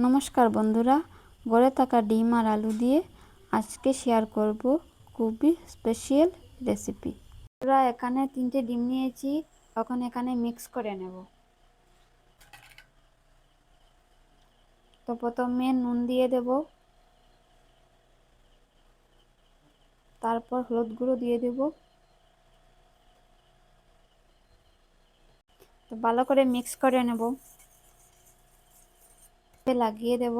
নমস্কার বন্ধুরা, ঘরে থাকা ডিম আর আলু দিয়ে আজকে শেয়ার করব খুবই স্পেশাল রেসিপি। আমরা এখানে 3টে ডিম নিয়েছি, এখন এখানে মিক্স করে নেব। তো প্রথমে নুন দিয়ে দেব, তারপর হলুদ গুঁড়ো দিয়ে দেব। তো ভালো করে মিক্স করে নেব, লাগিয়ে দেব।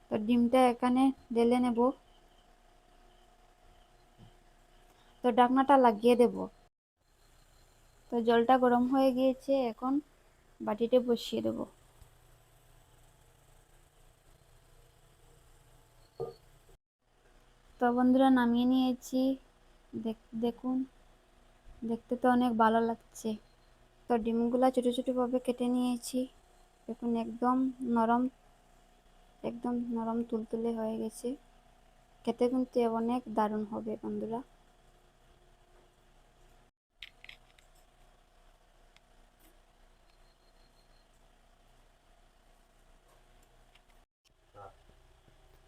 তো ডিমটা এখানে ঢেলে নেব, তো ঢাকনাটা লাগিয়ে দেব। তো জলটা গরম হয়ে গিয়েছে, এখন বাটিতে বসিয়ে দেব। তো বন্ধুরা নামিয়ে নিয়েছি, দেখুন দেখতে তো অনেক ভালো লাগছে। তো ডিমগুলা ছোট ছোট ভাবে কেটে নিয়েছি, দেখুন একদম নরম তুলতুলে হয়ে গেছে। খেতে কিন্তু অনেক দারুণ হবে বন্ধুরা।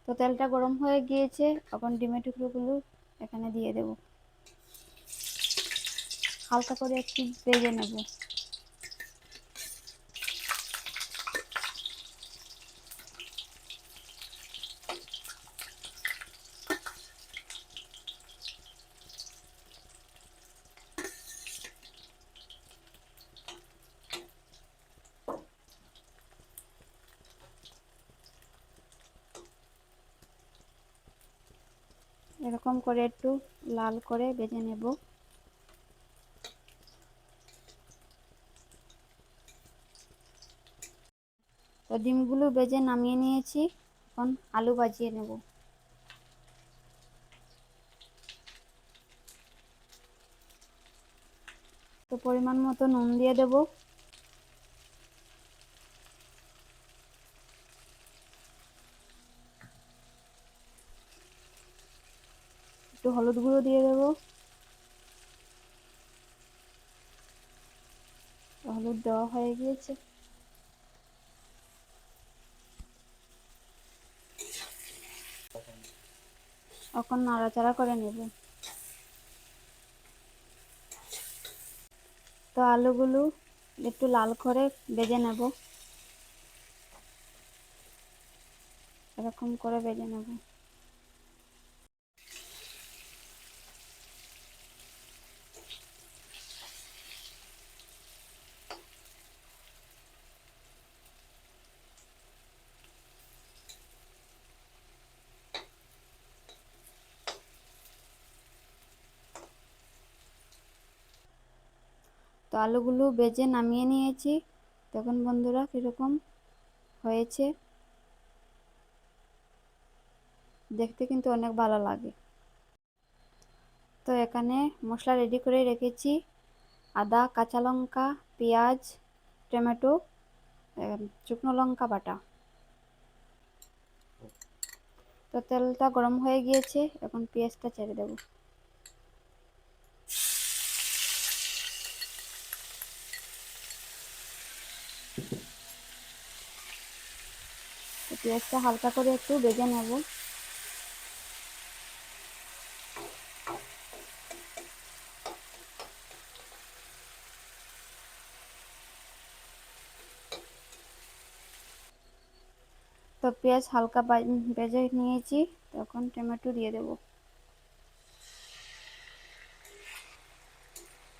তো তেলটা গরম হয়ে গিয়েছে, এখন ডিমের টুকরোগুলো এখানে দিয়ে দেব। হালকা করে একটু ভেজে নেব। এরকম করে একটু লাল করে ভেজে নেব। তো ডিমগুলো ভেজে নামিয়ে নিয়েছি, এখন আলু ভাজিয়ে নেব। তো পরিমাণ মতো নুন দিয়ে দেব, একটু হলুদ গুঁড়ো দিয়ে দেব। হলুদ দেওয়া হয়ে গিয়েছে, এখন নাড়াচাড়া করে নেব। তো আলুগুলো একটু লাল করে ভেজে নেব, এরকম করে ভেজে নেব। তো আলুগুলো ভেজে নামিয়ে নিয়েছি, দেখুন বন্ধুরা কীরকম হয়েছে। দেখতে কিন্তু অনেক ভালো লাগে। তো এখানে মশলা রেডি করে রেখেছি, আদা, কাঁচা লঙ্কা, পেঁয়াজ, টমেটো, শুকনো লঙ্কা বাটা। তো তেলটা গরম হয়ে গিয়েছে, এখন পেঁয়াজটা ছেড়ে দেব। পেঁয়াজটা হালকা করে একটু ভেজে নেব। তো পেঁয়াজ হালকা ভেজে নিয়েছি, তখন টমেটো দিয়ে দেব।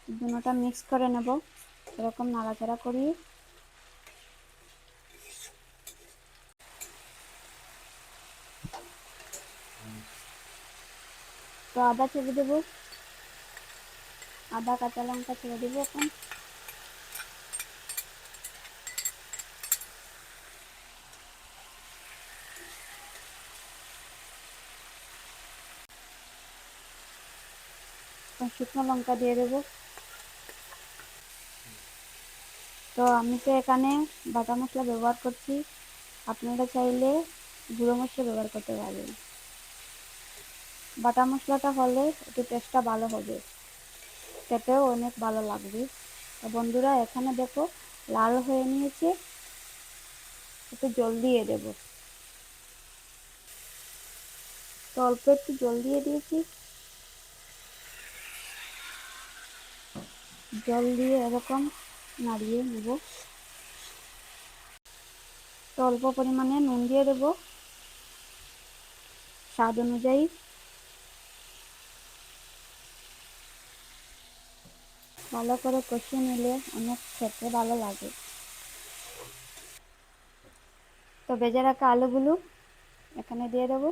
দুটোটা মিক্স করে নেব, এরকম নাড়াচাড়া করি। তো আদা ছেড়ে দেব, আদা কাঁচা লঙ্কা ছেড়ে দেবো এখন। শুকনো লঙ্কা দিয়ে দেবো। তো আমি তো এখানে বাটা মশলা ব্যবহার করছি, আপনারা চাইলে গুঁড়ো মশলা ব্যবহার করতে পারবেন। বাটা মশলাটা হলে একটু টেস্টটা ভালো হবে, খেতেও অনেক ভালো লাগবে। তো বন্ধুরা এখানে দেখো লাল হয়ে নিয়েছে, একটু জল দিয়ে দেব। তো অল্প একটু জল দিয়ে দিয়েছি, জল দিয়ে এরকম নাড়িয়ে নেব। তো অল্প পরিমাণে নুন দিয়ে দেব স্বাদ অনুযায়ী। ভালো করে কষিয়ে নিলে অনেক খেতে ভালো লাগে। তো ভেজে রাখা আলুগুলো এখানে দিয়ে দেবো।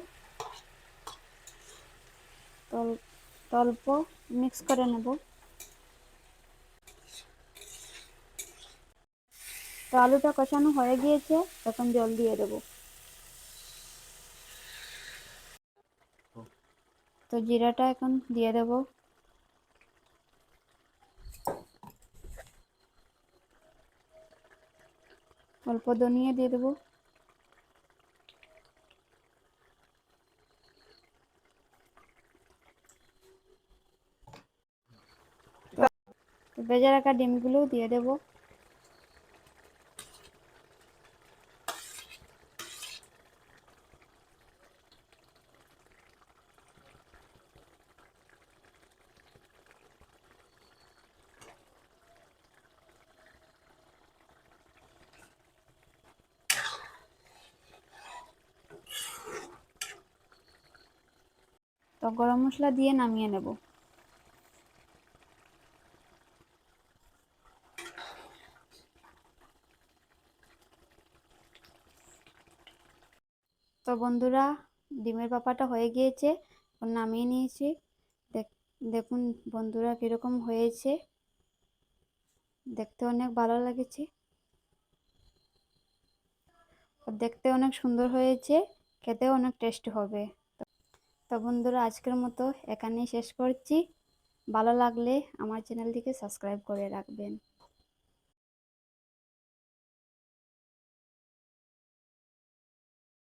অল্প মিক্স করে নেব। তো আলুটা কষানো হয়ে গিয়েছে, এখন জল দিয়ে দেব। তো জিরাটা এখন দিয়ে দেব। অল্প ধনিয়া দিয়ে দেব। তো ভেজে রাখা ডিমগুলো দিয়ে দেব। তো গরম মশলা দিয়ে নামিয়ে নেব। তো বন্ধুরা, ডিমের পাপাটা হয়ে গিয়েছে, নামিয়ে নিয়েছি। দেখুন বন্ধুরা কিরকম হয়েছে, দেখতে অনেক ভালো লাগছে, দেখতে অনেক সুন্দর হয়েছে, খেতেও অনেক টেস্টি হবে। তো বন্ধুরা, আজকের মতো এখানেই শেষ করছি। ভালো লাগলে আমার চ্যানেলটিকে সাবস্ক্রাইব করে রাখবেন।